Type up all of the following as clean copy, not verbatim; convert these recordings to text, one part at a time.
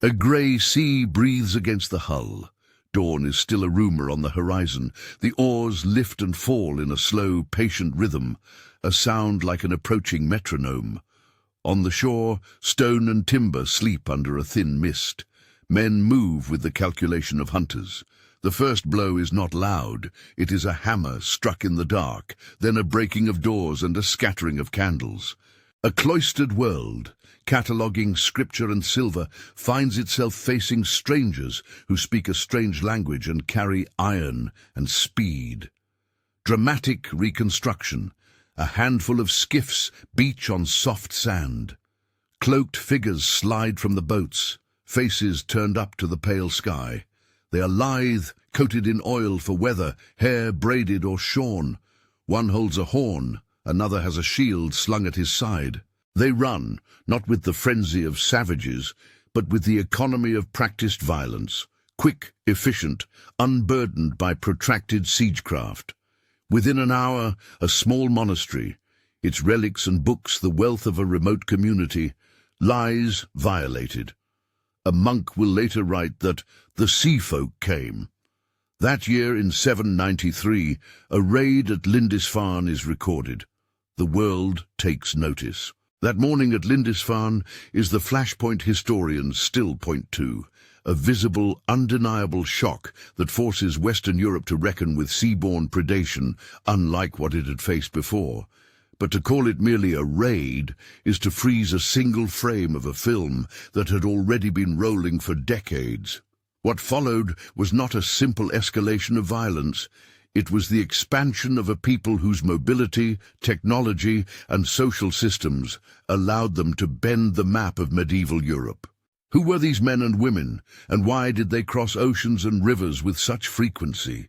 A grey sea breathes against the hull. Dawn is still a rumour on the horizon. The oars lift and fall in a slow, patient rhythm, a sound like an approaching metronome. On the shore, stone and timber sleep under a thin mist. Men move with the calculation of hunters. The first blow is not loud. It is a hammer struck in the dark, then a breaking of doors and a scattering of candles. A cloistered world, cataloguing scripture and silver, finds itself facing strangers who speak a strange language and carry iron and speed. Dramatic reconstruction. A handful of skiffs beach on soft sand. Cloaked figures slide from the boats, faces turned up to the pale sky. They are lithe, coated in oil for weather, hair braided or shorn. One holds a horn, another has a shield slung at his side. They run, not with the frenzy of savages, but with the economy of practiced violence, quick, efficient, unburdened by protracted siegecraft. Within an hour, a small monastery, its relics and books the wealth of a remote community, lies violated. A monk will later write that the sea folk came. That year in 793, a raid at Lindisfarne is recorded. The world takes notice. That morning at Lindisfarne is the flashpoint historians still point to, a visible, undeniable shock that forces Western Europe to reckon with seaborne predation, unlike what it had faced before. But to call it merely a raid is to freeze a single frame of a film that had already been rolling for decades. What followed was not a simple escalation of violence. It was the expansion of a people whose mobility, technology, and social systems allowed them to bend the map of medieval Europe. Who were these men and women, and why did they cross oceans and rivers with such frequency?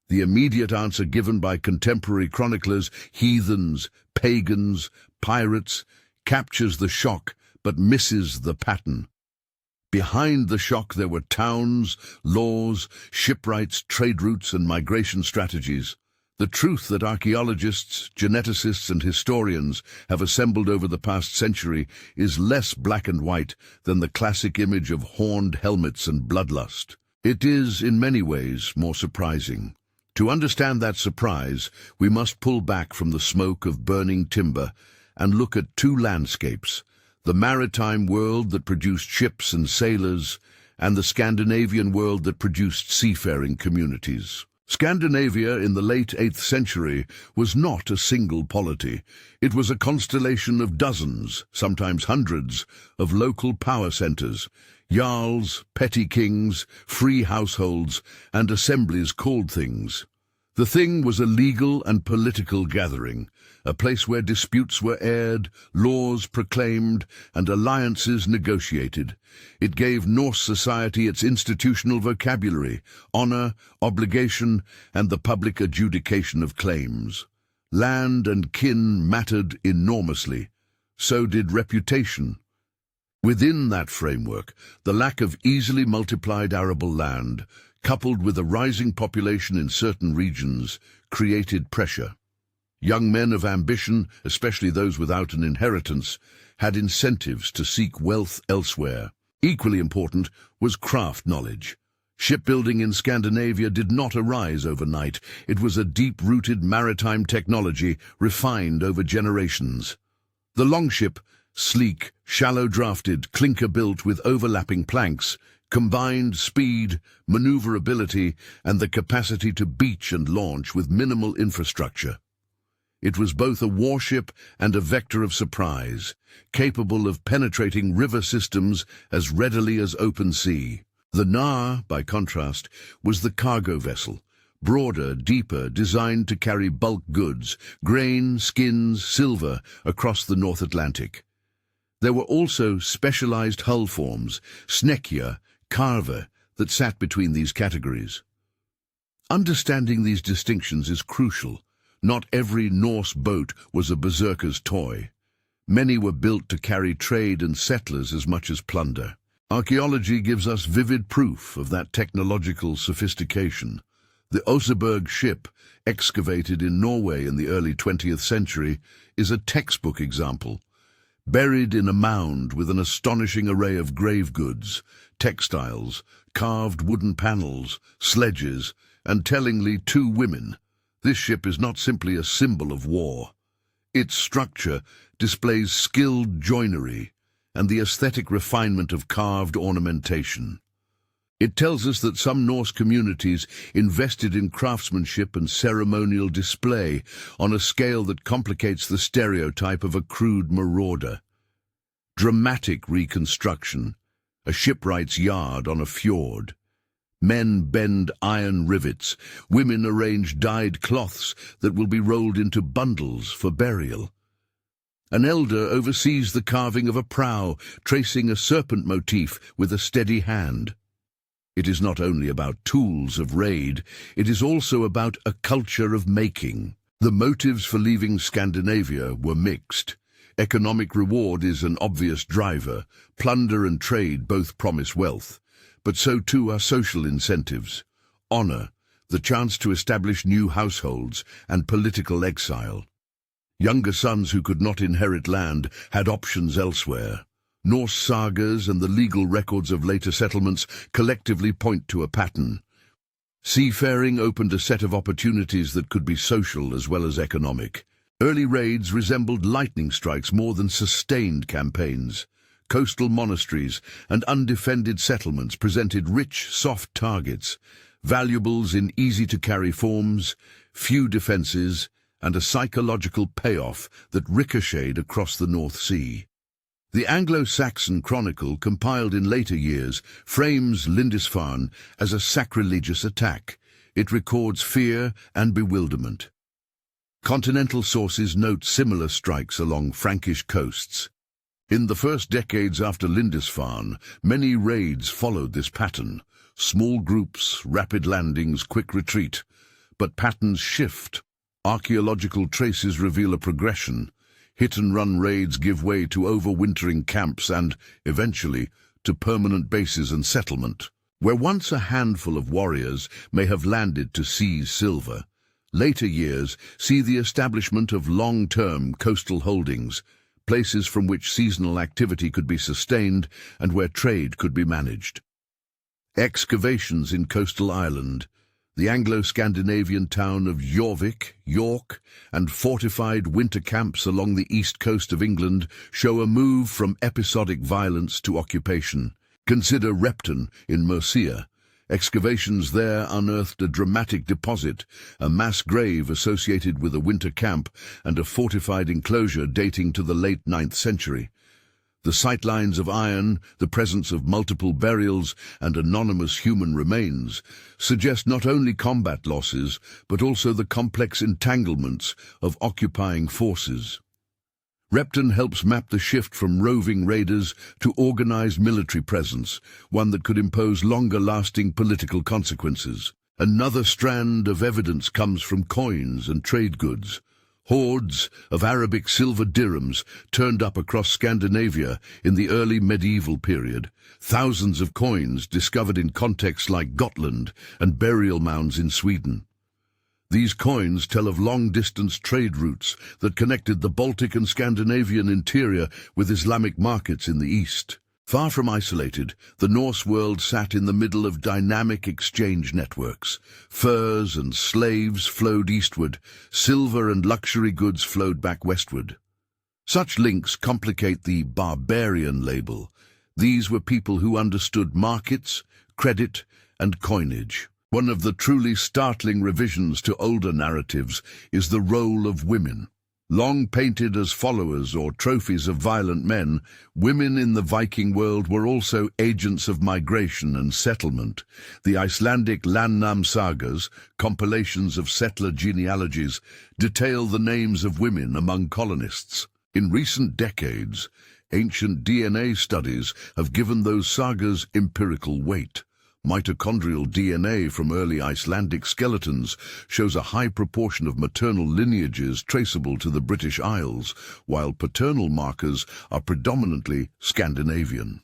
The immediate answer given by contemporary chroniclers, heathens, pagans, pirates, captures the shock but misses the pattern. Behind the shock there were towns, laws, shipwrights, trade routes and migration strategies. The truth that archaeologists, geneticists and historians have assembled over the past century is less black and white than the classic image of horned helmets and bloodlust. It is, in many ways, more surprising. To understand that surprise, we must pull back from the smoke of burning timber and look at two landscapes: the maritime world that produced ships and sailors, and the Scandinavian world that produced seafaring communities. Scandinavia in the late 8th century was not a single polity. It was a constellation of dozens, sometimes hundreds, of local power centres, jarls, petty kings, free households, and assemblies called things. The thing was a legal and political gathering, a place where disputes were aired, laws proclaimed, and alliances negotiated. It gave Norse society its institutional vocabulary, honour, obligation, and the public adjudication of claims. Land and kin mattered enormously. So did reputation. Within that framework, the lack of easily multiplied arable land, coupled with a rising population in certain regions, created pressure. Young men of ambition, especially those without an inheritance, had incentives to seek wealth elsewhere. Equally important was craft knowledge. Shipbuilding in Scandinavia did not arise overnight. It was a deep-rooted maritime technology refined over generations. The longship, sleek, shallow-drafted, clinker-built with overlapping planks, combined speed, maneuverability, and the capacity to beach and launch with minimal infrastructure. It was both a warship and a vector of surprise, capable of penetrating river systems as readily as open sea. The Nar, by contrast, was the cargo vessel, broader, deeper, designed to carry bulk goods, grain, skins, silver, across the North Atlantic. There were also specialized hull forms, snekia, carver, that sat between these categories. Understanding these distinctions is crucial. Not every Norse boat was a berserker's toy. Many were built to carry trade and settlers as much as plunder. Archaeology gives us vivid proof of that technological sophistication. The Oseberg ship, excavated in Norway in the early 20th century, is a textbook example. buried in a mound with an astonishing array of grave goods, textiles, carved wooden panels, sledges, and tellingly 2 women. This ship is not simply a symbol of war. Its structure displays skilled joinery and the aesthetic refinement of carved ornamentation. It tells us that some Norse communities invested in craftsmanship and ceremonial display on a scale that complicates the stereotype of a crude marauder. Dramatic reconstruction, a shipwright's yard on a fjord. Men bend iron rivets, women arrange dyed cloths that will be rolled into bundles for burial. An elder oversees the carving of a prow, tracing a serpent motif with a steady hand. It is not only about tools of raid, it is also about a culture of making. The motives for leaving Scandinavia were mixed. Economic reward is an obvious driver. Plunder and trade both promise wealth. But so too are social incentives. Honor, the chance to establish new households, and political exile. Younger sons who could not inherit land had options elsewhere. Norse sagas and the legal records of later settlements collectively point to a pattern. Seafaring opened a set of opportunities that could be social as well as economic. Early raids resembled lightning strikes more than sustained campaigns. Coastal monasteries and undefended settlements presented rich, soft targets, valuables in easy-to-carry forms, few defenses, and a psychological payoff that ricocheted across the North Sea. The Anglo-Saxon Chronicle, compiled in later years, frames Lindisfarne as a sacrilegious attack. It records fear and bewilderment. Continental sources note similar strikes along Frankish coasts. In the first decades after Lindisfarne, many raids followed this pattern. Small groups, rapid landings, quick retreat. But patterns shift. Archaeological traces reveal a progression. Hit-and-run raids give way to overwintering camps and, eventually, to permanent bases and settlement. Where once a handful of warriors may have landed to seize silver, later years see the establishment of long-term coastal holdings, places from which seasonal activity could be sustained and where trade could be managed. Excavations in coastal Ireland, the Anglo-Scandinavian town of Jorvik, York, and fortified winter camps along the east coast of England show a move from episodic violence to occupation. Consider Repton in Mercia. Excavations there unearthed a dramatic deposit, a mass grave associated with a winter camp, and a fortified enclosure dating to the late 9th century. The sightlines of iron, the presence of multiple burials, and anonymous human remains suggest not only combat losses, but also the complex entanglements of occupying forces. Repton helps map the shift from roving raiders to organized military presence, one that could impose longer-lasting political consequences. Another strand of evidence comes from coins and trade goods. Hordes of Arabic silver dirhams turned up across Scandinavia in the early medieval period. Thousands of coins discovered in contexts like Gotland and burial mounds in Sweden. These coins tell of long-distance trade routes that connected the Baltic and Scandinavian interior with Islamic markets in the east. Far from isolated, the Norse world sat in the middle of dynamic exchange networks. Furs and slaves flowed eastward, silver and luxury goods flowed back westward. Such links complicate the barbarian label. These were people who understood markets, credit, and coinage. One of the truly startling revisions to older narratives is the role of women. Long painted as followers or trophies of violent men, women in the Viking world were also agents of migration and settlement. The Icelandic Landnam sagas, compilations of settler genealogies, detail the names of women among colonists. In recent decades, ancient DNA studies have given those sagas empirical weight. Mitochondrial DNA from early Icelandic skeletons shows a high proportion of maternal lineages traceable to the British Isles, while paternal markers are predominantly Scandinavian.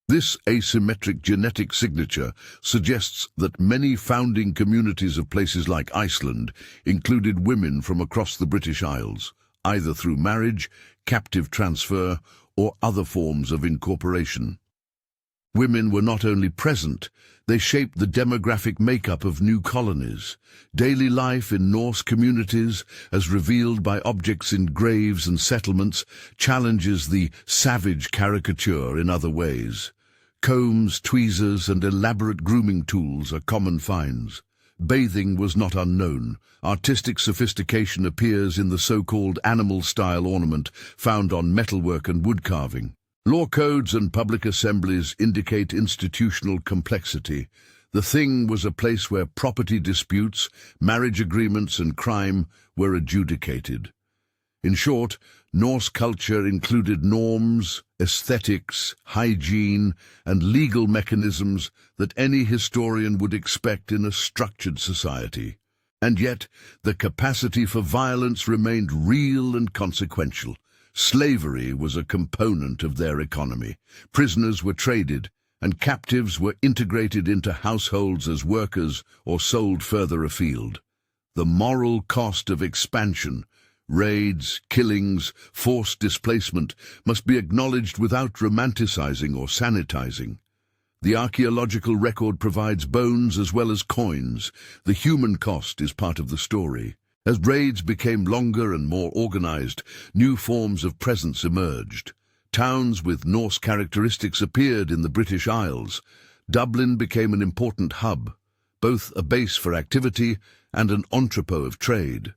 This asymmetric genetic signature suggests that many founding communities of places like Iceland included women from across the British Isles, either through marriage, captive transfer, or other forms of incorporation. Women were not only present, they shaped the demographic makeup of new colonies. Daily life in Norse communities, as revealed by objects in graves and settlements, challenges the savage caricature in other ways. Combs, tweezers, and elaborate grooming tools are common finds. Bathing was not unknown. Artistic sophistication appears in the so-called animal-style ornament found on metalwork and wood carving. Law codes and public assemblies indicate institutional complexity. The Thing was a place where property disputes, marriage agreements, and crime were adjudicated. In short, Norse culture included norms, aesthetics, hygiene, and legal mechanisms that any historian would expect in a structured society. And yet, the capacity for violence remained real and consequential. Slavery was a component of their economy. Prisoners were traded, and captives were integrated into households as workers or sold further afield. The moral cost of expansion, raids, killings, forced displacement, must be acknowledged without romanticizing or sanitizing. The archaeological record provides bones as well as coins. The human cost is part of the story. As raids became longer and more organized, new forms of presence emerged. Towns with Norse characteristics appeared in the British Isles. Dublin became an important hub, both a base for activity and an entrepot of trade.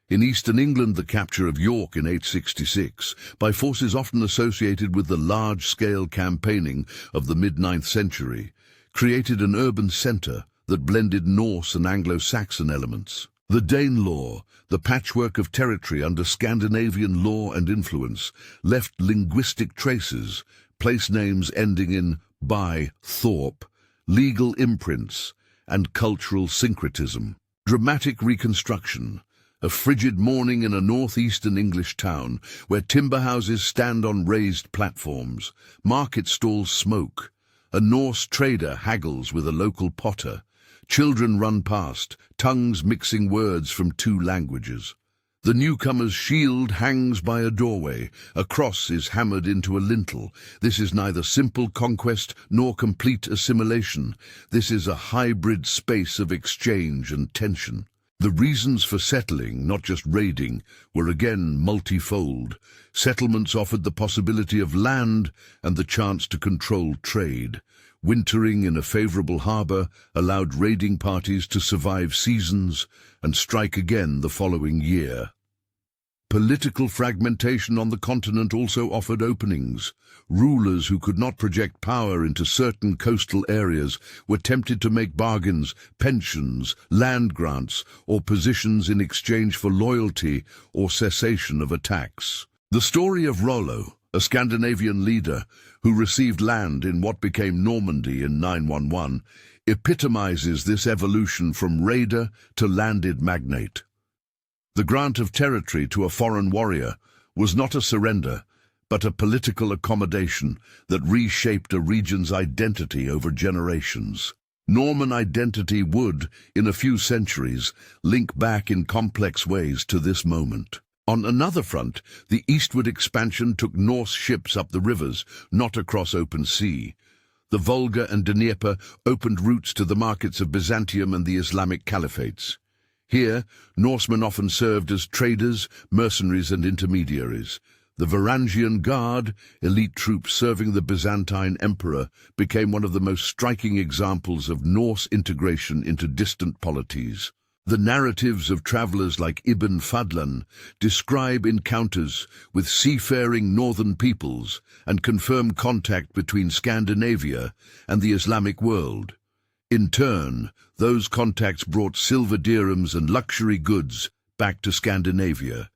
In eastern England, the capture of York in 866, by forces often associated with the large-scale campaigning of the mid-9th century, created an urban centre that blended Norse and Anglo-Saxon elements. The Danelaw, the patchwork of territory under Scandinavian law and influence, left linguistic traces, place names ending in by, Thorpe, legal imprints, and cultural syncretism. Dramatic reconstruction, a frigid morning in a northeastern English town where timber houses stand on raised platforms, market stalls smoke, a Norse trader haggles with a local potter, children run past, tongues mixing words from two languages. The newcomer's shield hangs by a doorway, a cross is hammered into a lintel. This is neither simple conquest nor complete assimilation. This is a hybrid space of exchange and tension. The reasons for settling, not just raiding, were again multifold. Settlements offered the possibility of land and the chance to control trade. Wintering in a favorable harbor allowed raiding parties to survive seasons and strike again the following year. Political fragmentation on the continent also offered openings. Rulers who could not project power into certain coastal areas were tempted to make bargains, pensions, land grants, or positions in exchange for loyalty or cessation of attacks. The story of Rollo, a Scandinavian leader who received land in what became Normandy in 911, epitomizes this evolution from raider to landed magnate. The grant of territory to a foreign warrior was not a surrender, but a political accommodation that reshaped a region's identity over generations. Norman identity would, in a few centuries, link back in complex ways to this moment. On another front, the eastward expansion took Norse ships up the rivers, not across open sea. The Volga and Dnieper opened routes to the markets of Byzantium and the Islamic caliphates. Here, Norsemen often served as traders, mercenaries, and intermediaries. The Varangian Guard, elite troops serving the Byzantine emperor, became one of the most striking examples of Norse integration into distant polities. The narratives of travelers like Ibn Fadlan describe encounters with seafaring northern peoples and confirm contact between Scandinavia and the Islamic world. In turn, those contacts brought silver dirhams and luxury goods back to Scandinavia,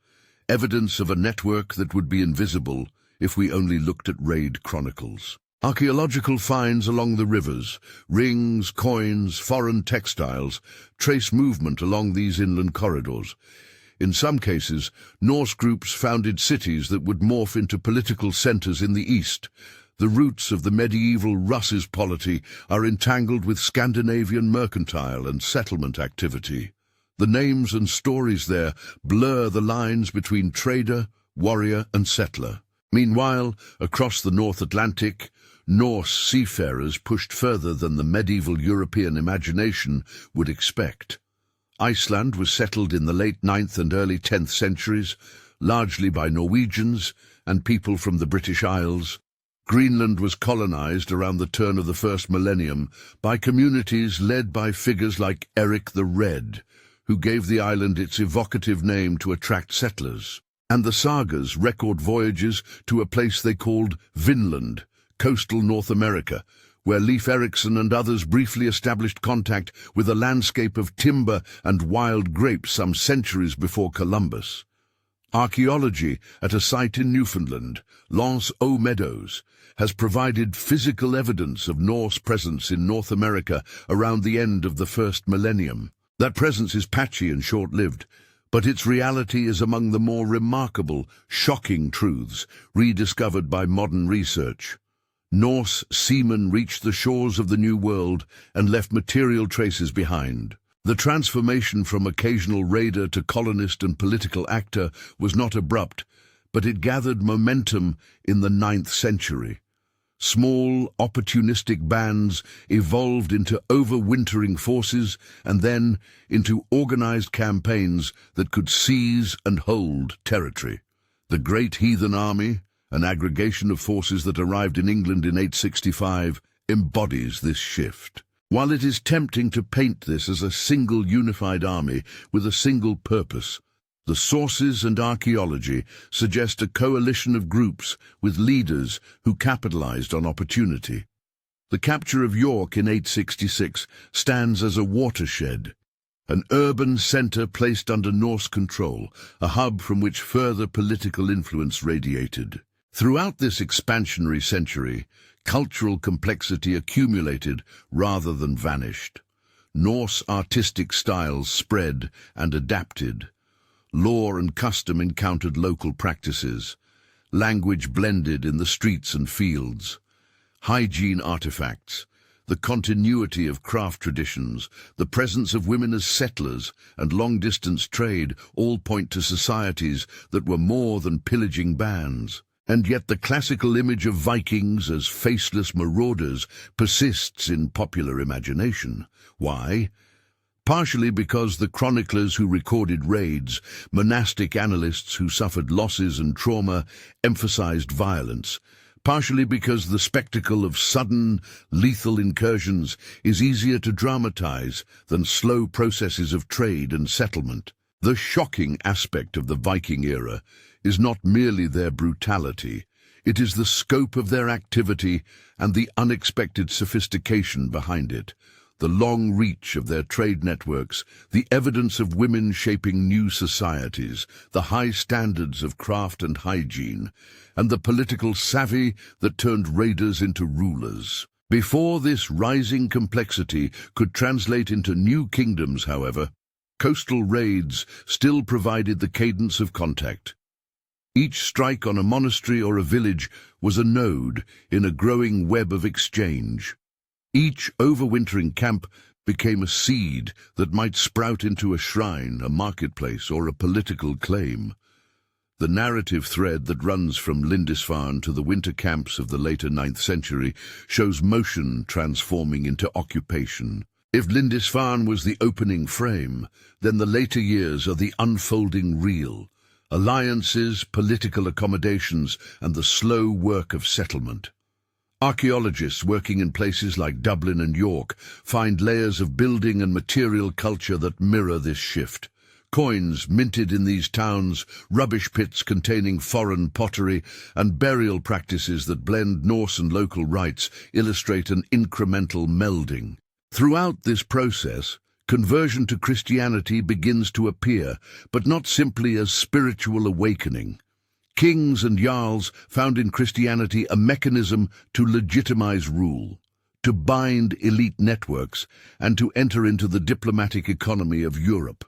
evidence of a network that would be invisible if we only looked at raid chronicles. Archaeological finds along the rivers, rings, coins, foreign textiles, trace movement along these inland corridors. In some cases, Norse groups founded cities that would morph into political centers in the east. The roots of the medieval Russ's polity are entangled with Scandinavian mercantile and settlement activity. The names and stories there blur the lines between trader, warrior and settler. Meanwhile, across the North Atlantic, Norse seafarers pushed further than the medieval European imagination would expect. Iceland was settled in the late 9th and early 10th centuries, largely by Norwegians and people from the British Isles. Greenland was colonized around the turn of the first millennium by communities led by figures like Eric the Red, who gave the island its evocative name to attract settlers. And the sagas record voyages to a place they called Vinland, coastal North America, where Leif Erikson and others briefly established contact with a landscape of timber and wild grapes some centuries before Columbus. Archaeology at a site in Newfoundland, L'Anse aux Meadows, has provided physical evidence of Norse presence in North America around the end of the first millennium. That presence is patchy and short-lived, but its reality is among the more remarkable, shocking truths rediscovered by modern research. Norse seamen reached the shores of the New World and left material traces behind. The transformation from occasional raider to colonist and political actor was not abrupt, but it gathered momentum in the 9th century. Small, opportunistic bands evolved into overwintering forces and then into organized campaigns that could seize and hold territory. The Great Heathen Army, an aggregation of forces that arrived in England in 865, embodies this shift. While it is tempting to paint this as a single unified army with a single purpose, the sources and archaeology suggest a coalition of groups with leaders who capitalized on opportunity. The capture of York in 866 stands as a watershed, an urban center placed under Norse control, a hub from which further political influence radiated. Throughout this expansionary century, cultural complexity accumulated rather than vanished. Norse artistic styles spread and adapted. Law and custom encountered local practices. Language blended in the streets and fields. Hygiene artifacts, the continuity of craft traditions, the presence of women as settlers, and long-distance trade all point to societies that were more than pillaging bands. And yet the classical image of Vikings as faceless marauders persists in popular imagination. Why? Partially because the chroniclers who recorded raids, monastic annalists who suffered losses and trauma, emphasized violence. Partially because the spectacle of sudden, lethal incursions is easier to dramatize than slow processes of trade and settlement. The shocking aspect of the Viking era is not merely their brutality, it is the scope of their activity and the unexpected sophistication behind it, the long reach of their trade networks, the evidence of women shaping new societies, the high standards of craft and hygiene, and the political savvy that turned raiders into rulers. Before this rising complexity could translate into new kingdoms, however, coastal raids still provided the cadence of contact. Each strike on a monastery or a village was a node in a growing web of exchange. Each overwintering camp became a seed that might sprout into a shrine, a marketplace, or a political claim. The narrative thread that runs from Lindisfarne to the winter camps of the later 9th century shows motion transforming into occupation. If Lindisfarne was the opening frame, then the later years are the unfolding reel. Alliances, political accommodations, and the slow work of settlement. Archaeologists working in places like Dublin and York find layers of building and material culture that mirror this shift. Coins minted in these towns, rubbish pits containing foreign pottery, and burial practices that blend Norse and local rites illustrate an incremental melding. Throughout this process, conversion to Christianity begins to appear, but not simply as spiritual awakening. Kings and jarls found in Christianity a mechanism to legitimize rule, to bind elite networks, and to enter into the diplomatic economy of Europe.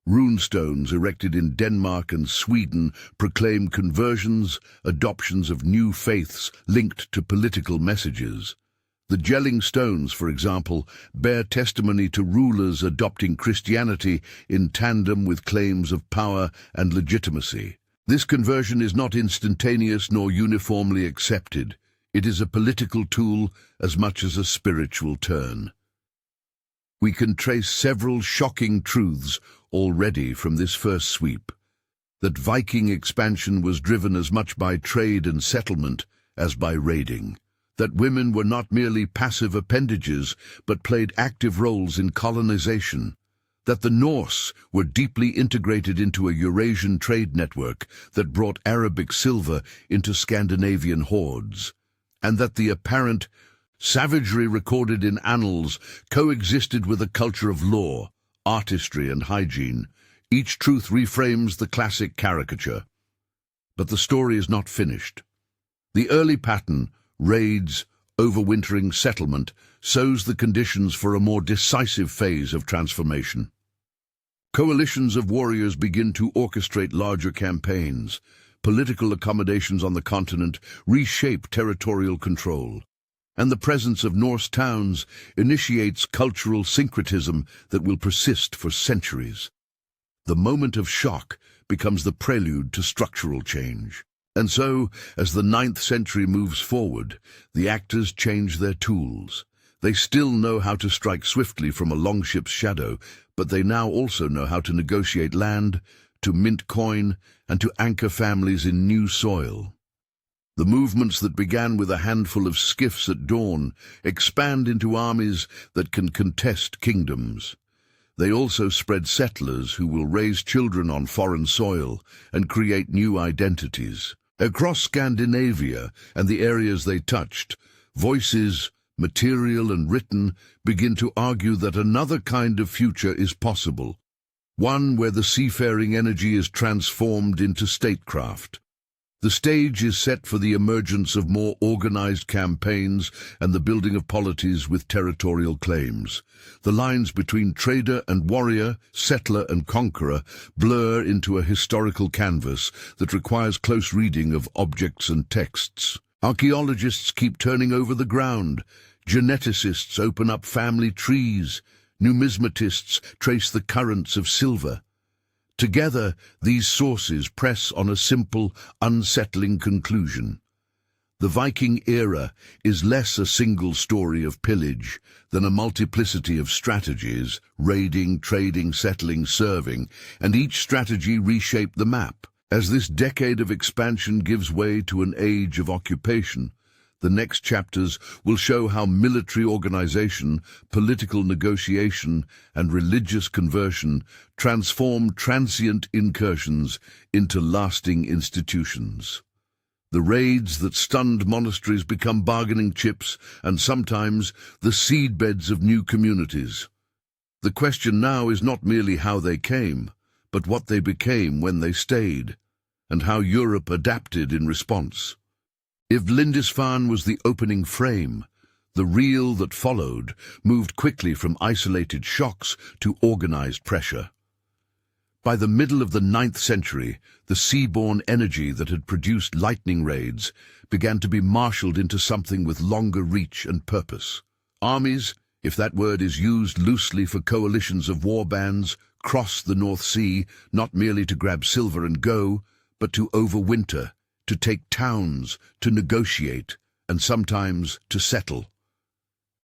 Runestones erected in Denmark and Sweden proclaim conversions, adoptions of new faiths linked to political messages. The gelling stones, for example, bear testimony to rulers adopting Christianity in tandem with claims of power and legitimacy. This conversion is not instantaneous nor uniformly accepted. It is a political tool as much as a spiritual turn. We can trace several shocking truths already from this first sweep. That Viking expansion was driven as much by trade and settlement as by raiding. That women were not merely passive appendages, but played active roles in colonization. That the Norse were deeply integrated into a Eurasian trade network that brought Arabic silver into Scandinavian hoards. And that the apparent savagery recorded in annals coexisted with a culture of law, artistry, and hygiene. Each truth reframes the classic caricature. But the story is not finished. The early pattern, raids, overwintering, settlement, sows the conditions for a more decisive phase of transformation. Coalitions of warriors begin to orchestrate larger campaigns. Political accommodations on the continent reshape territorial control. And the presence of Norse towns initiates cultural syncretism that will persist for centuries. The moment of shock becomes the prelude to structural change. And so, as the 9th century moves forward, the actors change their tools. They still know how to strike swiftly from a longship's shadow, but they now also know how to negotiate land, to mint coin, and to anchor families in new soil. The movements that began with a handful of skiffs at dawn expand into armies that can contest kingdoms. They also spread settlers who will raise children on foreign soil and create new identities. Across Scandinavia and the areas they touched, voices, material and written, begin to argue that another kind of future is possible, one where the seafaring energy is transformed into statecraft. The stage is set for the emergence of more organized campaigns and the building of polities with territorial claims. The lines between trader and warrior, settler and conqueror blur into a historical canvas that requires close reading of objects and texts. Archaeologists keep turning over the ground. Geneticists open up family trees. Numismatists trace the currents of silver. Together, these sources press on a simple, unsettling conclusion. The Viking era is less a single story of pillage than a multiplicity of strategies, raiding, trading, settling, serving, and each strategy reshaped the map. As this decade of expansion gives way to an age of occupation, the next chapters will show how military organization, political negotiation, and religious conversion transform transient incursions into lasting institutions. The raids that stunned monasteries become bargaining chips and sometimes the seedbeds of new communities. The question now is not merely how they came, but what they became when they stayed, and how Europe adapted in response. If Lindisfarne was the opening frame, the reel that followed moved quickly from isolated shocks to organized pressure. By the middle of the 9th century, the sea-borne energy that had produced lightning raids began to be marshaled into something with longer reach and purpose. Armies, if that word is used loosely for coalitions of war bands, crossed the North Sea not merely to grab silver and go, but to overwinter, to take towns, to negotiate, and sometimes to settle.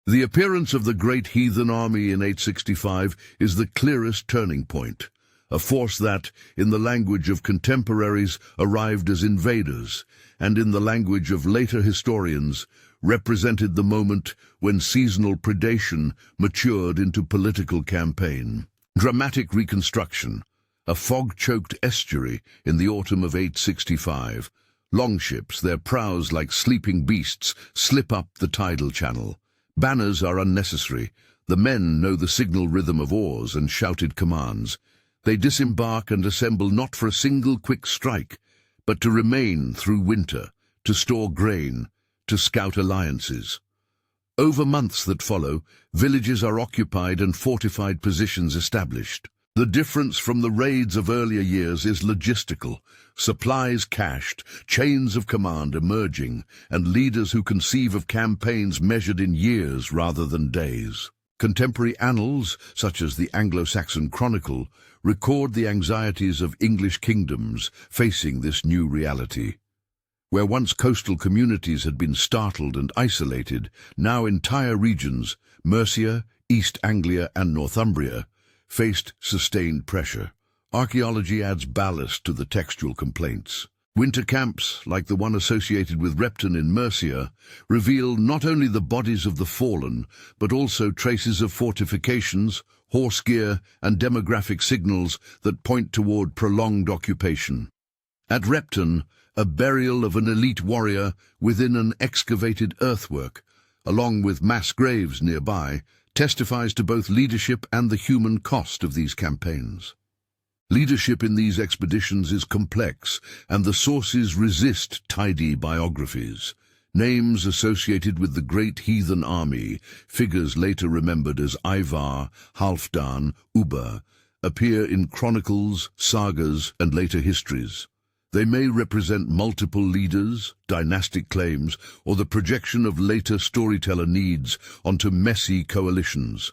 The appearance of the great heathen army in 865 is the clearest turning point, a force that, in the language of contemporaries, arrived as invaders, and in the language of later historians, represented the moment when seasonal predation matured into political campaign. Dramatic reconstruction, a fog-choked estuary in the autumn of 865, longships, their prows like sleeping beasts, slip up the tidal channel. Banners are unnecessary. The men know the signal rhythm of oars and shouted commands. They disembark and assemble not for a single quick strike, but to remain through winter, to store grain, to scout alliances. Over months that follow, villages are occupied and fortified positions established. The difference from the raids of earlier years is logistical, supplies cached, chains of command emerging, and leaders who conceive of campaigns measured in years rather than days. Contemporary annals, such as the Anglo-Saxon Chronicle, record the anxieties of English kingdoms facing this new reality. Where once coastal communities had been startled and isolated, now entire regions, Mercia, East Anglia and Northumbria, faced sustained pressure. Archaeology adds ballast to the textual complaints. Winter camps, like the one associated with Repton in Mercia, reveal not only the bodies of the fallen, but also traces of fortifications, horse gear, and demographic signals that point toward prolonged occupation. At Repton, a burial of an elite warrior within an excavated earthwork, along with mass graves nearby, testifies to both leadership and the human cost of these campaigns. Leadership in these expeditions is complex, and the sources resist tidy biographies. Names associated with the great heathen army, figures later remembered as Ivar, Halfdan, Ubba, appear in chronicles, sagas, and later histories. They may represent multiple leaders, dynastic claims, or the projection of later storyteller needs onto messy coalitions.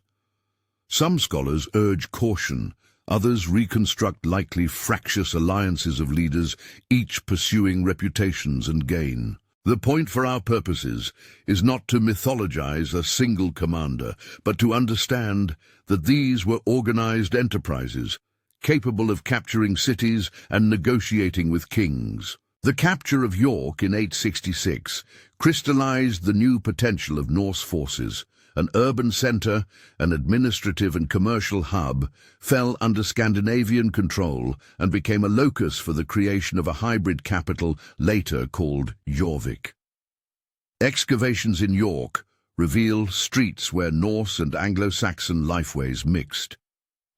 Some scholars urge caution. Others reconstruct likely fractious alliances of leaders, each pursuing reputations and gain. The point for our purposes is not to mythologize a single commander, but to understand that these were organized enterprises, capable of capturing cities and negotiating with kings. The capture of York in 866 crystallized the new potential of Norse forces. An urban centre, an administrative and commercial hub, fell under Scandinavian control and became a locus for the creation of a hybrid capital later called Jorvik. Excavations in York reveal streets where Norse and Anglo-Saxon lifeways mixed.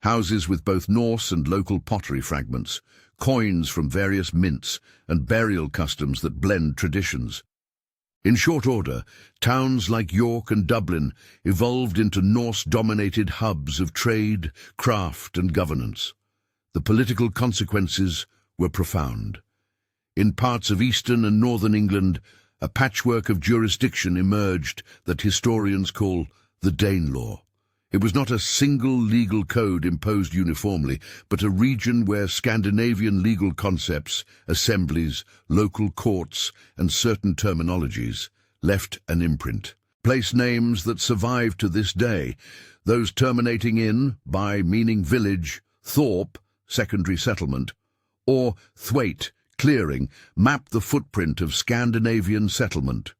Houses with both Norse and local pottery fragments, coins from various mints, and burial customs that blend traditions. In short order, towns like York and Dublin evolved into Norse-dominated hubs of trade, craft, and governance. The political consequences were profound. In parts of eastern and northern England, a patchwork of jurisdiction emerged that historians call the Danelaw. It was not a single legal code imposed uniformly, but a region where Scandinavian legal concepts, assemblies, local courts, and certain terminologies left an imprint. Place names that survive to this day, those terminating in, by meaning village, thorp, secondary settlement, or thwaite, clearing, map the footprint of Scandinavian settlement.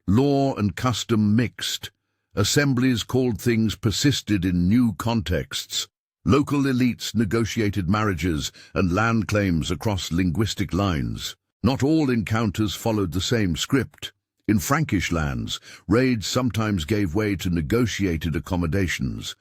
Law and custom mixed. Assemblies called things persisted in new contexts. Local elites negotiated marriages and land claims across linguistic lines. Not all encounters followed the same script. In Frankish lands, raids sometimes gave way to negotiated accommodations.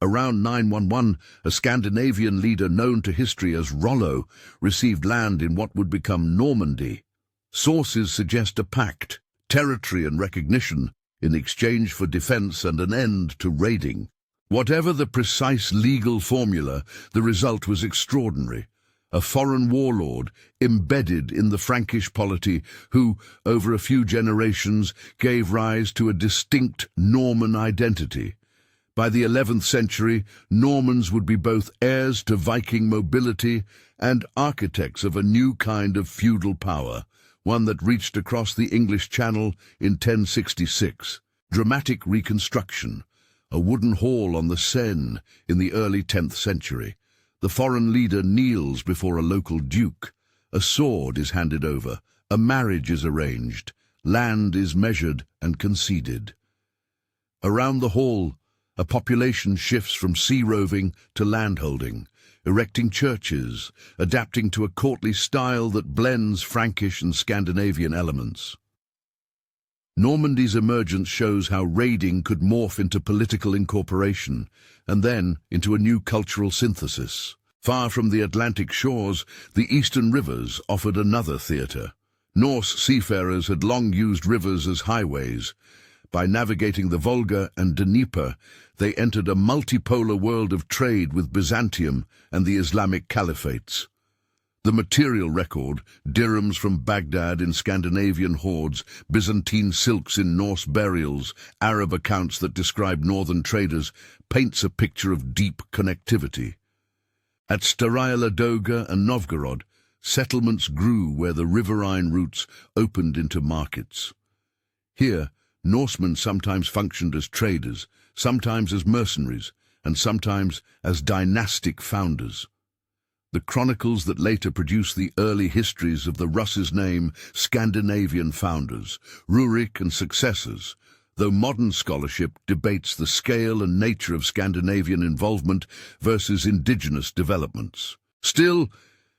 Around 911, a Scandinavian leader known to history as Rollo received land in what would become Normandy. Sources suggest a pact, territory and recognition, in exchange for defense and an end to raiding. Whatever the precise legal formula, the result was extraordinary. A foreign warlord embedded in the Frankish polity who, over a few generations, gave rise to a distinct Norman identity. By the 11th century, Normans would be both heirs to Viking mobility and architects of a new kind of feudal power, one that reached across the English Channel in 1066. Dramatic reconstruction, a wooden hall on the Seine in the early 10th century. The foreign leader kneels before a local duke. A sword is handed over, a marriage is arranged, land is measured and conceded. Around the hall, a population shifts from sea roving to landholding, erecting churches, adapting to a courtly style that blends Frankish and Scandinavian elements. Normandy's emergence shows how raiding could morph into political incorporation, and then into a new cultural synthesis. Far from the Atlantic shores, the eastern rivers offered another theatre. Norse seafarers had long used rivers as highways. By navigating the Volga and Dnieper, they entered a multipolar world of trade with Byzantium and the Islamic caliphates. The material record, dirhams from Baghdad in Scandinavian hoards, Byzantine silks in Norse burials, Arab accounts that describe northern traders, paints a picture of deep connectivity. At Staraya Ladoga and Novgorod, settlements grew where the riverine routes opened into markets. Here, Norsemen sometimes functioned as traders, sometimes as mercenaries, and sometimes as dynastic founders. The chronicles that later produced the early histories of the Russ's name Scandinavian founders, Rurik and successors, though modern scholarship debates the scale and nature of Scandinavian involvement versus indigenous developments. Still,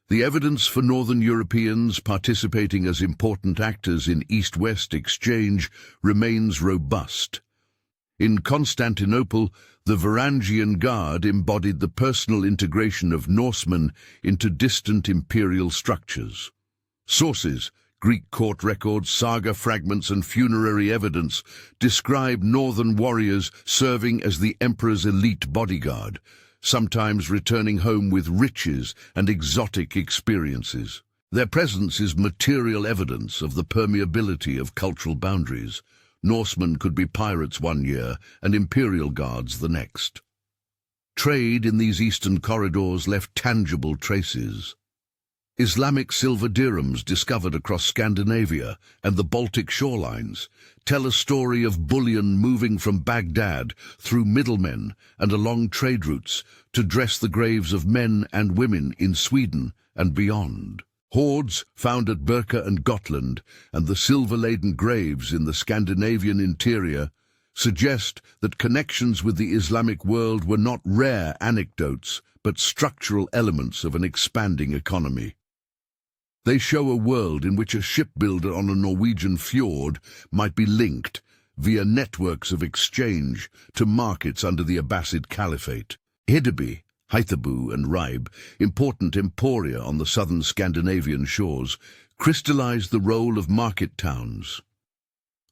the evidence for Northern Europeans participating as important actors in East-West exchange remains robust. In Constantinople, the Varangian Guard embodied the personal integration of Norsemen into distant imperial structures. Sources, Greek court records, saga fragments and funerary evidence describe northern warriors serving as the emperor's elite bodyguard, sometimes returning home with riches and exotic experiences. Their presence is material evidence of the permeability of cultural boundaries. Norsemen could be pirates one year and imperial guards the next. Trade in these eastern corridors left tangible traces. Islamic silver dirhams discovered across Scandinavia and the Baltic shorelines tell a story of bullion moving from Baghdad through middlemen and along trade routes to dress the graves of men and women in Sweden and beyond. Hoards found at Birka and Gotland and the silver-laden graves in the Scandinavian interior suggest that connections with the Islamic world were not rare anecdotes but structural elements of an expanding economy. They show a world in which a shipbuilder on a Norwegian fjord might be linked, via networks of exchange, to markets under the Abbasid Caliphate. Hideby, Hythabu and Ribe, important emporia on the southern Scandinavian shores, crystallized the role of market towns.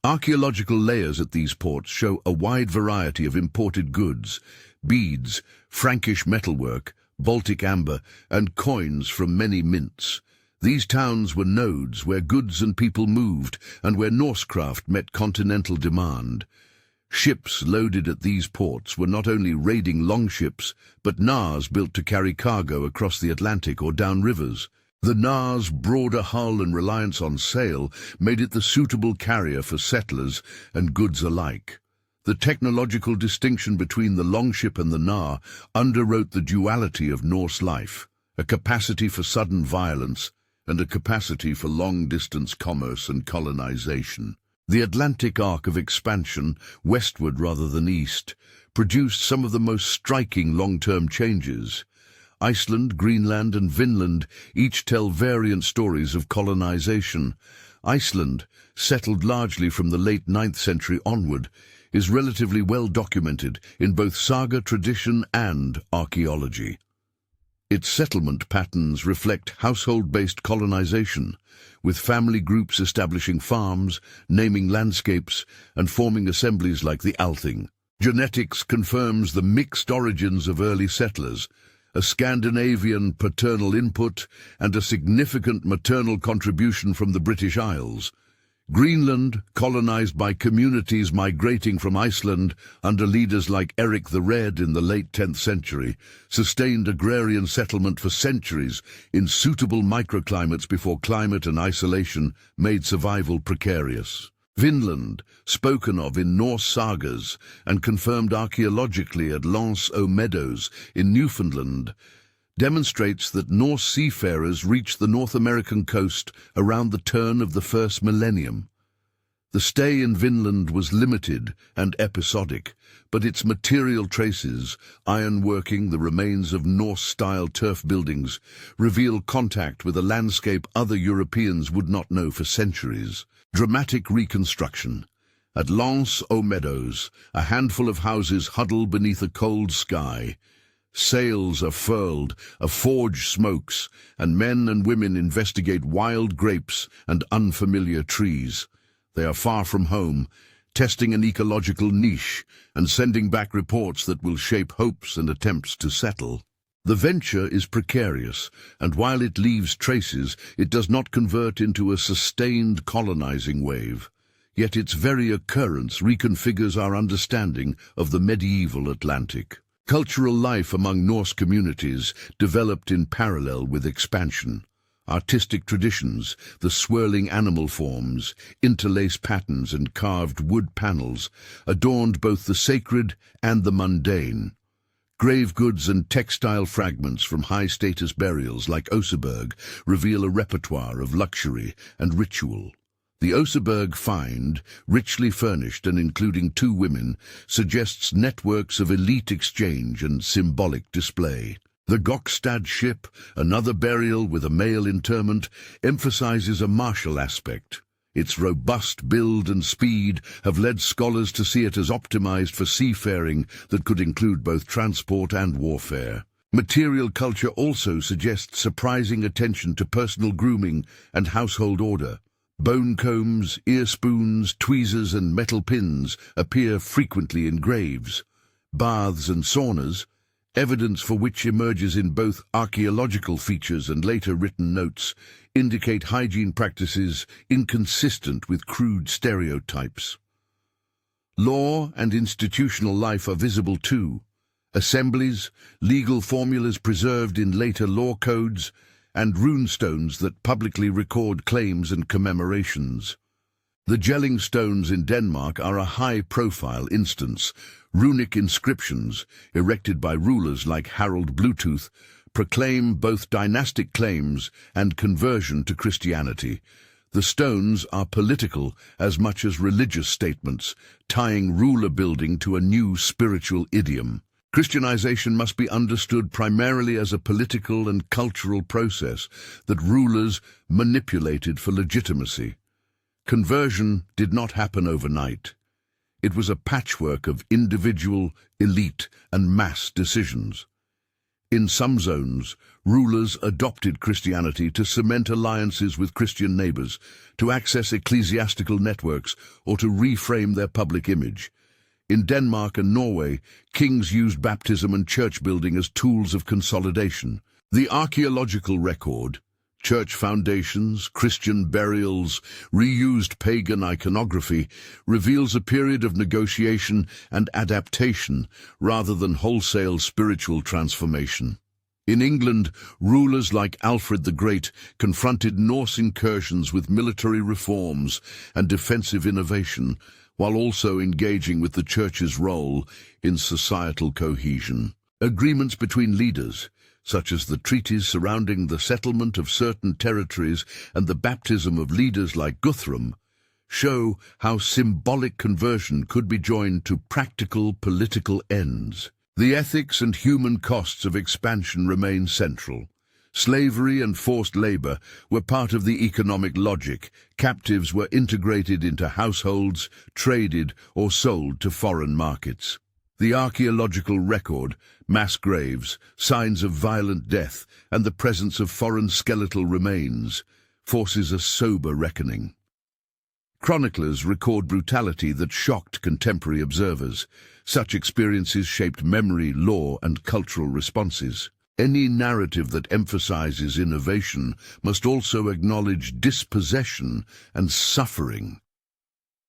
Archaeological layers at these ports show a wide variety of imported goods, beads, Frankish metalwork, Baltic amber, and coins from many mints. These towns were nodes where goods and people moved and where Norsecraft met continental demand. Ships loaded at these ports were not only raiding longships, but nars built to carry cargo across the Atlantic or down rivers. The nar's broader hull and reliance on sail made it the suitable carrier for settlers and goods alike. The technological distinction between the longship and the nar underwrote the duality of Norse life, a capacity for sudden violence and a capacity for long-distance commerce and colonization. The Atlantic arc of expansion, westward rather than east, produced some of the most striking long-term changes. Iceland, Greenland, and Vinland each tell variant stories of colonization. Iceland, settled largely from the late 9th century onward, is relatively well documented in both saga tradition and archaeology. Its settlement patterns reflect household-based colonization, with family groups establishing farms, naming landscapes, and forming assemblies like the Althing. Genetics confirms the mixed origins of early settlers, a Scandinavian paternal input and a significant maternal contribution from the British Isles. Greenland, colonized by communities migrating from Iceland under leaders like Eric the Red in the late 10th century, sustained agrarian settlement for centuries in suitable microclimates before climate and isolation made survival precarious. Vinland, spoken of in Norse sagas and confirmed archaeologically at Lance aux Meadows in Newfoundland, demonstrates that Norse seafarers reached the North American coast around the turn of the first millennium. The stay in Vinland was limited and episodic, but its material traces, ironworking, the remains of Norse-style turf buildings, reveal contact with a landscape other Europeans would not know for centuries. Dramatic reconstruction. At Lance aux Meadows, a handful of houses huddle beneath a cold sky. Sails are furled, a forge smokes, and men and women investigate wild grapes and unfamiliar trees. They are far from home, testing an ecological niche and sending back reports that will shape hopes and attempts to settle. The venture is precarious, and while it leaves traces, it does not convert into a sustained colonizing wave. Yet its very occurrence reconfigures our understanding of the medieval Atlantic. Cultural life among Norse communities developed in parallel with expansion. Artistic traditions, the swirling animal forms, interlaced patterns and carved wood panels, adorned both the sacred and the mundane. Grave goods and textile fragments from high-status burials like Oseberg reveal a repertoire of luxury and ritual. The Oseberg find, richly furnished and including 2 women, suggests networks of elite exchange and symbolic display. The Gokstad ship, another burial with a male interment, emphasizes a martial aspect. Its robust build and speed have led scholars to see it as optimized for seafaring that could include both transport and warfare. Material culture also suggests surprising attention to personal grooming and household order. Bone combs, ear spoons, tweezers and metal pins appear frequently in graves. Baths and saunas, evidence for which emerges in both archaeological features and later written notes, indicate hygiene practices inconsistent with crude stereotypes. Law and institutional life are visible too. Assemblies, legal formulas preserved in later law codes, and runestones that publicly record claims and commemorations. The Jelling stones in Denmark are a high-profile instance. Runic inscriptions, erected by rulers like Harald Bluetooth, proclaim both dynastic claims and conversion to Christianity. The stones are political as much as religious statements, tying ruler building to a new spiritual idiom. Christianization must be understood primarily as a political and cultural process that rulers manipulated for legitimacy. Conversion did not happen overnight. It was a patchwork of individual, elite, and mass decisions. In some zones, rulers adopted Christianity to cement alliances with Christian neighbors, to access ecclesiastical networks, or to reframe their public image. In Denmark and Norway, kings used baptism and church building as tools of consolidation. The archaeological record, church foundations, Christian burials, reused pagan iconography, reveals a period of negotiation and adaptation rather than wholesale spiritual transformation. In England, rulers like Alfred the Great confronted Norse incursions with military reforms and defensive innovation, while also engaging with the Church's role in societal cohesion. Agreements between leaders, such as the treaties surrounding the settlement of certain territories and the baptism of leaders like Guthrum, show how symbolic conversion could be joined to practical political ends. The ethics and human costs of expansion remain central. Slavery and forced labor were part of the economic logic. Captives were integrated into households, traded, or sold to foreign markets. The archaeological record, mass graves, signs of violent death, and the presence of foreign skeletal remains forces a sober reckoning. Chroniclers record brutality that shocked contemporary observers. Such experiences shaped memory, law, and cultural responses. Any narrative that emphasizes innovation must also acknowledge dispossession and suffering.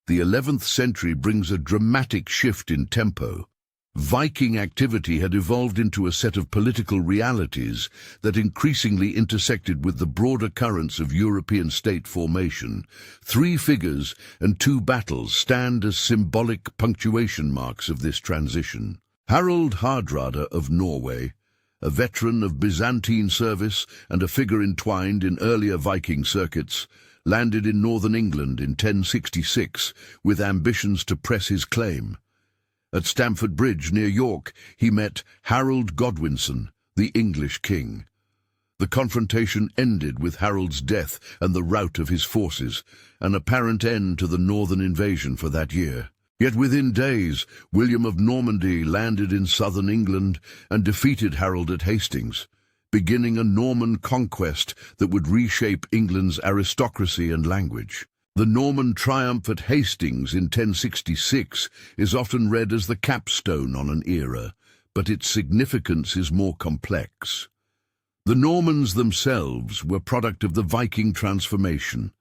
The 11th century brings a dramatic shift in tempo. Viking activity had evolved into a set of political realities that increasingly intersected with the broader currents of European state formation. 3 figures and 2 battles stand as symbolic punctuation marks of this transition. Harald Hardrada of Norway, a veteran of Byzantine service and a figure entwined in earlier Viking circuits, landed in northern England in 1066 with ambitions to press his claim. At Stamford Bridge near York, he met Harold Godwinson, the English king. The confrontation ended with Harold's death and the rout of his forces, an apparent end to the northern invasion for that year. Yet within days, William of Normandy landed in southern England and defeated Harold at Hastings, beginning a Norman conquest that would reshape England's aristocracy and language. The Norman triumph at Hastings in 1066 is often read as the capstone on an era, but its significance is more complex. The Normans themselves were product of the Viking transformation.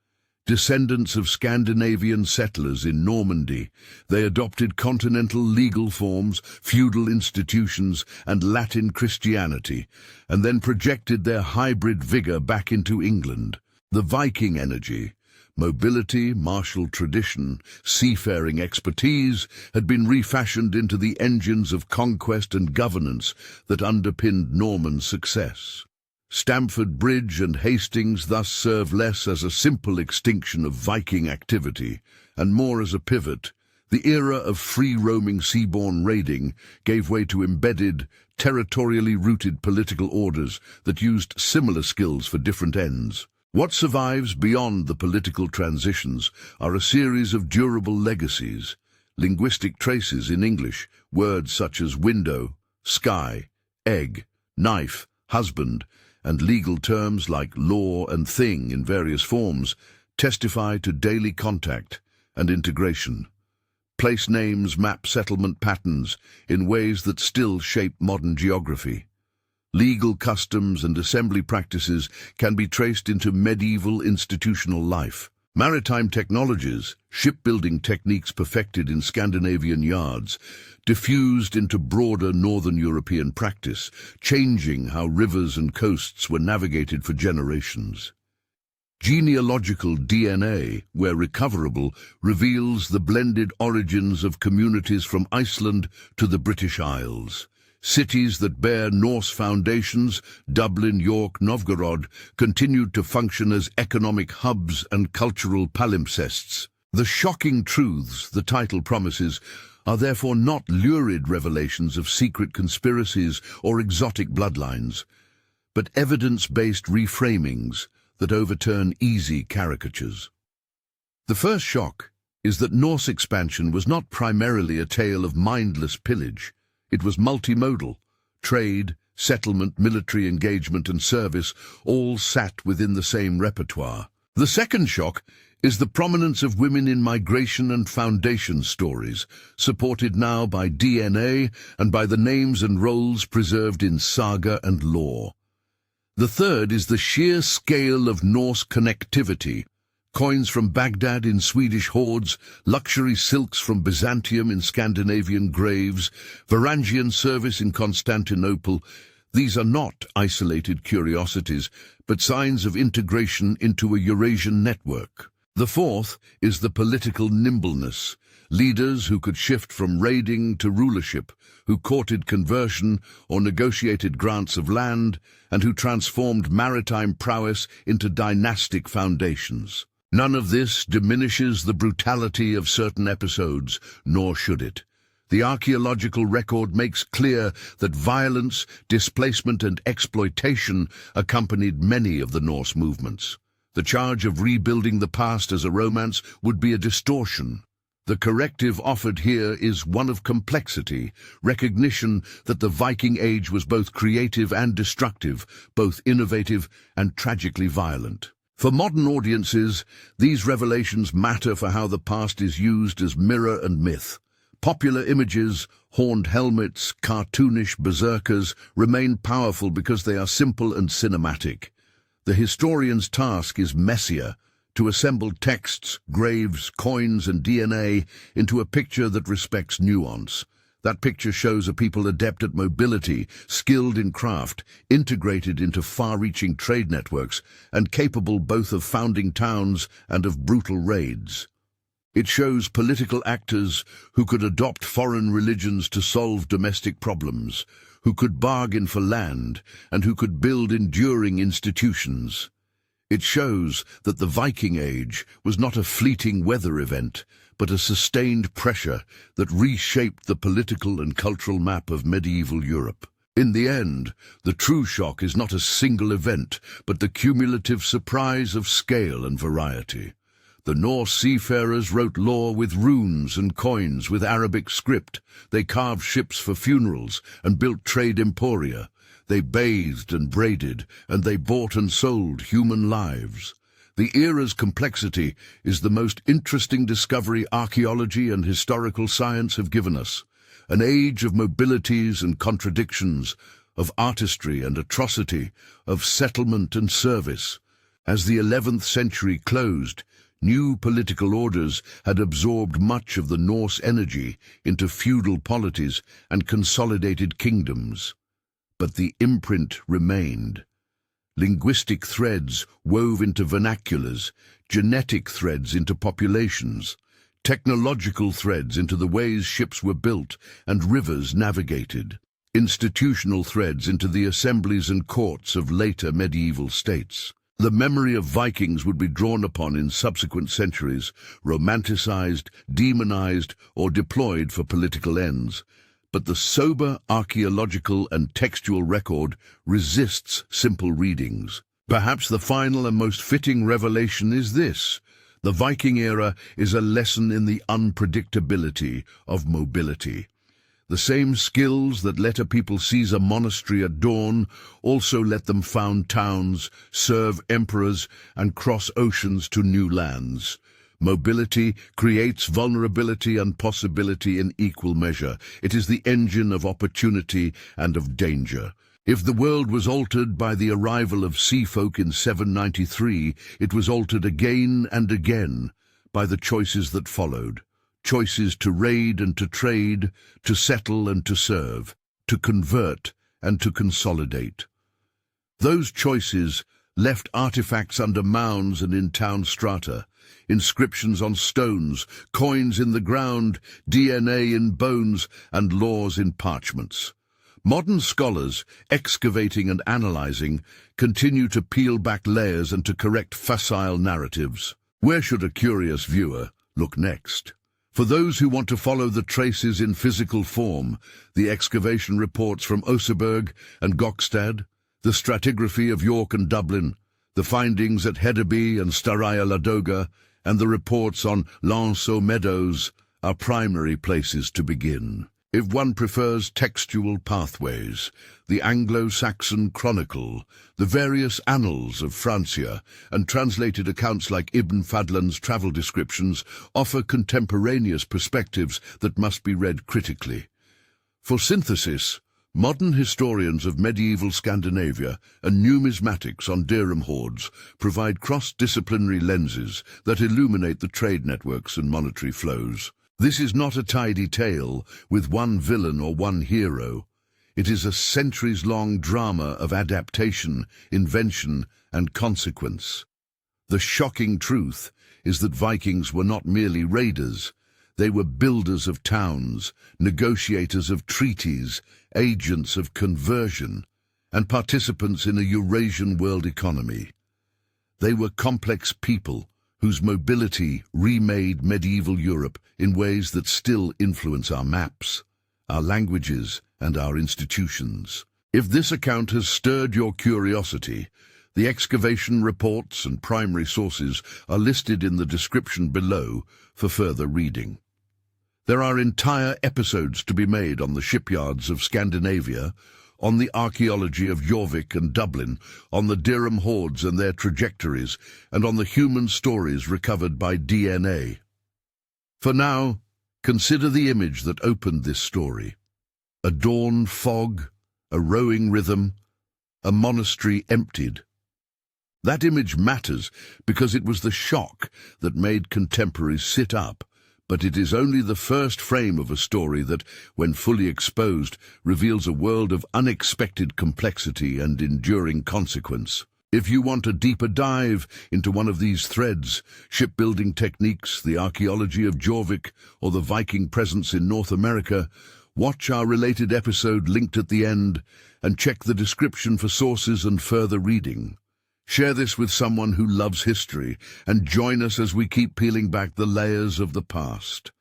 Descendants of Scandinavian settlers in Normandy, they adopted continental legal forms, feudal institutions, and Latin Christianity, and then projected their hybrid vigor back into England. The Viking energy, mobility, martial tradition, seafaring expertise had been refashioned into the engines of conquest and governance that underpinned Norman success. Stamford Bridge and Hastings thus serve less as a simple extinction of Viking activity and more as a pivot. The era of free-roaming seaborne raiding gave way to embedded, territorially rooted political orders that used similar skills for different ends. What survives beyond the political transitions are a series of durable legacies, linguistic traces in English, words such as window, sky, egg, knife, husband, and legal terms like law and thing in various forms testify to daily contact and integration. Place names map settlement patterns in ways that still shape modern geography. Legal customs and assembly practices can be traced into medieval institutional life. Maritime technologies, shipbuilding techniques perfected in Scandinavian yards, diffused into broader Northern European practice, changing how rivers and coasts were navigated for generations. Genealogical DNA, where recoverable, reveals the blended origins of communities from Iceland to the British Isles. Cities that bear Norse foundations, Dublin, York, Novgorod, continued to function as economic hubs and cultural palimpsests. The shocking truths the title promises are therefore not lurid revelations of secret conspiracies or exotic bloodlines, but evidence-based reframings that overturn easy caricatures. The first shock is that Norse expansion was not primarily a tale of mindless pillage. It was multimodal. Trade, settlement, military engagement, and service all sat within the same repertoire. The second shock is the prominence of women in migration and foundation stories, supported now by DNA and by the names and roles preserved in saga and lore. The third is the sheer scale of Norse connectivity. Coins from Baghdad in Swedish hoards, luxury silks from Byzantium in Scandinavian graves, Varangian service in Constantinople. These are not isolated curiosities, but signs of integration into a Eurasian network. The fourth is the political nimbleness. Leaders who could shift from raiding to rulership, who courted conversion or negotiated grants of land, and who transformed maritime prowess into dynastic foundations. None of this diminishes the brutality of certain episodes, nor should it. The archaeological record makes clear that violence, displacement, and exploitation accompanied many of the Norse movements. The charge of rebuilding the past as a romance would be a distortion. The corrective offered here is one of complexity, recognition that the Viking Age was both creative and destructive, both innovative and tragically violent. For modern audiences, these revelations matter for how the past is used as mirror and myth. Popular images, horned helmets, cartoonish berserkers remain powerful because they are simple and cinematic. The historian's task is messier, to assemble texts, graves, coins, and DNA into a picture that respects nuance. That picture shows a people adept at mobility, skilled in craft, integrated into far-reaching trade networks, and capable both of founding towns and of brutal raids. It shows political actors who could adopt foreign religions to solve domestic problems, who could bargain for land, and who could build enduring institutions. It shows that the Viking Age was not a fleeting weather event, but a sustained pressure that reshaped the political and cultural map of medieval Europe. In the end, the true shock is not a single event, but the cumulative surprise of scale and variety. The Norse seafarers wrote lore with runes and coins with Arabic script. They carved ships for funerals and built trade emporia. They bathed and braided, and they bought and sold human lives. The era's complexity is the most interesting discovery archaeology and historical science have given us. an age of mobilities and contradictions, of artistry and atrocity, of settlement and service. As the 11th century closed, new political orders had absorbed much of the Norse energy into feudal polities and consolidated kingdoms. But the imprint remained. Linguistic threads wove into vernaculars, genetic threads into populations, technological threads into the ways ships were built and rivers navigated, institutional threads into the assemblies and courts of later medieval states. The memory of Vikings would be drawn upon in subsequent centuries, romanticized, demonized, or deployed for political ends. But the sober archaeological and textual record resists simple readings. Perhaps the final and most fitting revelation is this: the Viking era is a lesson in the unpredictability of mobility. The same skills that let a people seize a monastery at dawn also let them found towns, serve emperors, and cross oceans to new lands. Mobility creates vulnerability and possibility in equal measure. It is the engine of opportunity and of danger. If the world was altered by the arrival of sea folk in 793, it was altered again and again by the choices that followed. Choices to raid and to trade, to settle and to serve, to convert and to consolidate. Those choices left artifacts under mounds and in town strata, inscriptions on stones, coins in the ground, DNA in bones, and laws in parchments. Modern scholars, excavating and analyzing, continue to peel back layers and to correct facile narratives. Where should a curious viewer look next? For those who want to follow the traces in physical form, the excavation reports from Oseberg and Gokstad, the stratigraphy of York and Dublin, the findings at Hedeby and Staraya Ladoga, and the reports on Lanceau Meadows are primary places to begin. If one prefers textual pathways, the Anglo-Saxon Chronicle, the various annals of Francia, and translated accounts like Ibn Fadlan's travel descriptions offer contemporaneous perspectives that must be read critically. For synthesis, modern historians of medieval Scandinavia and numismatics on dirham hoards provide cross-disciplinary lenses that illuminate the trade networks and monetary flows. This is not a tidy tale with one villain or one hero. It is a centuries-long drama of adaptation, invention, and consequence. The shocking truth is that Vikings were not merely raiders. They were builders of towns, negotiators of treaties, agents of conversion, and participants in a Eurasian world economy. They were complex people whose mobility remade medieval Europe in ways that still influence our maps, our languages, and our institutions. If this account has stirred your curiosity, the excavation reports and primary sources are listed in the description below for further reading. There are entire episodes to be made on the shipyards of Scandinavia, on the archaeology of Jorvik and Dublin, on the dirham hoards and their trajectories, and on the human stories recovered by DNA. For now, consider the image that opened this story. A dawn fog, a rowing rhythm, a monastery emptied. That image matters because it was the shock that made contemporaries sit up, but it is only the first frame of a story that, when fully exposed, reveals a world of unexpected complexity and enduring consequence. If you want a deeper dive into one of these threads, shipbuilding techniques, the archaeology of Jorvik, or the Viking presence in North America, watch our related episode linked at the end and check the description for sources and further reading. Share this with someone who loves history and join us as we keep peeling back the layers of the past.